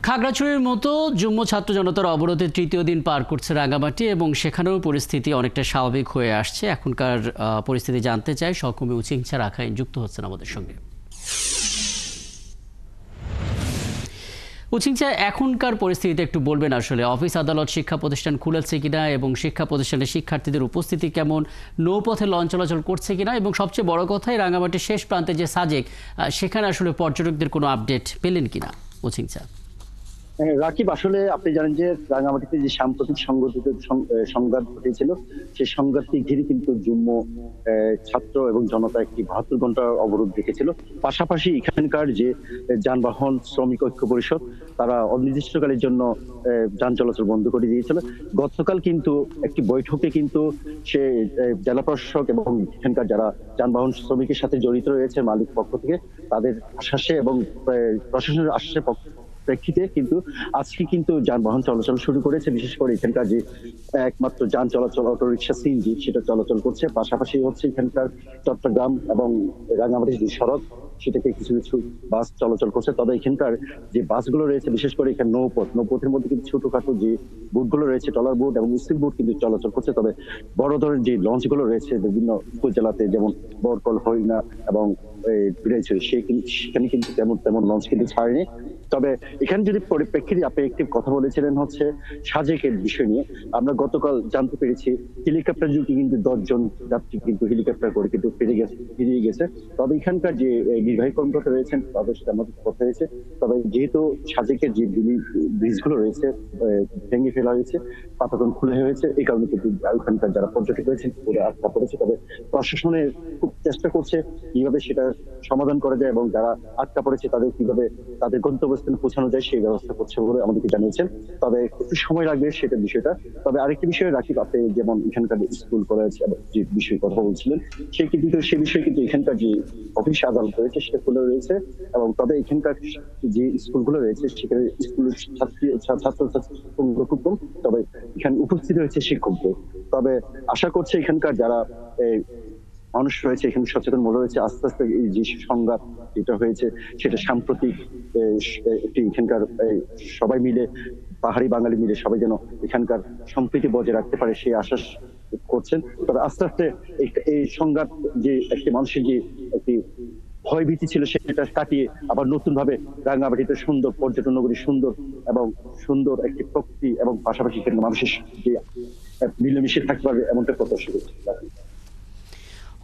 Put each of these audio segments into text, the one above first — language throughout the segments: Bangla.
খাগড়াছড়ির মতো যুগ্ম ছাত্র জনতার অবরোধের তৃতীয় দিন পার করছে রাঙামাটি এবং সেখানেও পরিস্থিতি অনেকটা স্বাভাবিক হয়ে আসছে। এখনকার পরিস্থিতি জানতে চাই সহকর্মী উচিংছা রাখাইন যুক্ত হচ্ছেন আমাদের সঙ্গে। উচিংছা, এখনকার পরিস্থিতিতে একটু বলবেন আসলে অফিস আদালত শিক্ষা প্রতিষ্ঠান খুলেছে কিনা এবং শিক্ষা প্রতিষ্ঠানে শিক্ষার্থীদের উপস্থিতি কেমন, নৌপথে লঞ্চ চলাচল করছে কিনা এবং সবচেয়ে বড় কথাই রাঙামাটির শেষ প্রান্তে যে সাজেক সেখানে আসলে পর্যটকদের কোনো আপডেট পেলেন কিনা উচিংছা? রাকিব, আসলে আপনি জানেন যে রাঙামাটিতে যে সাম্প্রতিক সংগঠিত সংঘাত ঘটেছিল সেই সংঘাতকে ঘিরে কিন্তু যুগ্ম ছাত্র এবং জনতা একটি 72 ঘন্টা অবরোধ রেখেছিল। পাশাপাশি এখানকার যে যানবাহন শ্রমিক ঐক্য পরিষদ তারা অনির্দিষ্টকালের জন্য যান চলাচল বন্ধ করে দিয়েছিল। গতকাল কিন্তু একটি বৈঠকে কিন্তু সে জেলা প্রশাসক এবং এখানকার যারা যানবাহন শ্রমিকের সাথে জড়িত রয়েছে মালিক পক্ষ থেকে তাদের আশ্বাসে এবং প্রশাসনের আশ্বাসে প্রেক্ষিতে কিন্তু আজকে কিন্তু যানবাহন চলাচল শুরু করেছে। বিশেষ করে এখানকার যে একমাত্র যান চলাচল অটোরিকশা সিএনজি সেটা চলাচল করছে। পাশাপাশি হচ্ছে এখানকার চট্টগ্রাম এবং রাঙামাটির যে সড়ক সেটাকে কিছু কিছু বাস চলাচল করছে। তবে এখানকার যে বাসগুলো রয়েছে বিশেষ করে এখানে নৌপথের মধ্যে কিন্তু ছোটখাটো যে বোটগুলো রয়েছে ট্রলার বোট এবং স্পিড বোট কিন্তু চলাচল করছে। তবে বড় ধরনের যে লঞ্চগুলো রয়েছে বিভিন্ন উপজেলাতে যেমন বরকল, হরিণা এবং সেখানে কিন্তু তেমন লঞ্চ কিন্তু ছাড়েনি। তবে এখানে যদি পরিপ্রেক্ষিতে আপনি একটি কথা বলেছিলেন হচ্ছে সাজেকের বিষয় নিয়ে, আমরা গতকাল জানতে পেরেছি হেলিকপ্টার যুগে কিন্তু 10 জন যাত্রী কিন্তু হেলিকপ্টার করে কিন্তু ফিরিয়ে গেছে। তবে এখানকার যে নির্বাহী কর্মকর্তা রয়েছেন তাদের সাথে আমাদের কথা হয়েছে। তবে যেহেতু সাজেকের যে ব্রিজগুলো রয়েছে ভেঙে ফেলা হয়েছে, পাতাতন খুলে হয়েছে, এই কারণে কিন্তু ওখানকার যারা পর্যটক রয়েছেন ওরা আটকা পড়েছে। তবে প্রশাসনের খুব চেষ্টা করছে কিভাবে সেটা সমাধান করা যায় এবং যারা আটকা পড়েছে তাদের কিভাবে তাদের গন্তব্যস্থানে পৌঁছানো যায় সেই ব্যবস্থা করছে বলে আমাদেরকে জানিয়েছেন। তবে একটু সময় লাগবে সেটা বিষয়টা। তবে আরেকটি বিষয় রাকিব, আপনি যেমন এখানকার স্কুল কলেজ যে বিষয়ে কথা বলছিলেন সে বিষয়ে কিন্তু এখানকার যে অফিস আদালত রয়েছে সেটা খুলে রয়েছে এবং তবে এখানকার যে স্কুলগুলো রয়েছে সেখানে স্কুলের ছাত্রছাত্রী খুব কম। তবে এখানে উপস্থিত হয়েছে শিক্ষকদের। তবে আশা করছে এখানকার যারা মানুষ রয়েছে এখানে সচেতন মনে হয়েছে আস্তে আস্তে এই যে সংঘাত যেটা হয়েছে সেটা সাম্প্রতিক একটি এখানকার সবাই মিলে পাহাড়ি বাঙালি মিলে সবাই যেন এখানকার সম্প্রীতি বজায় রাখতে পারে সেই আশ্বাস করছেন। তবে আস্তে আস্তে এই সংঘাত যে একটি মানুষের যে একটি ভয়ভীতি ছিল সেটা কাটিয়ে আবার নতুন ভাবে রাঙামাটিতে সুন্দর পর্যটন নগরী, সুন্দর একটি প্রকৃতি এবং পাশাপাশি এখানে মানুষের যে মিলেমিশে থাকতে পারবে এমনটা প্রত্যাশা করছি।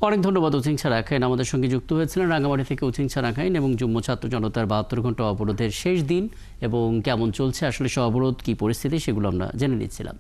অনেক ধন্যবাদ উচিংছা রাখাইন, আমাদের সঙ্গে যুক্ত হয়েছিলেন রাঙামাটি থেকে উচিংছা রাখাইন। এবং যুগ্ম ছাত্র জনতার 72 ঘন্টা অবরোধের শেষ দিন এবং কেমন চলছে আসলে সে অবরোধ, কি পরিস্থিতি সেগুলো আমরা জেনে নিচ্ছিলাম।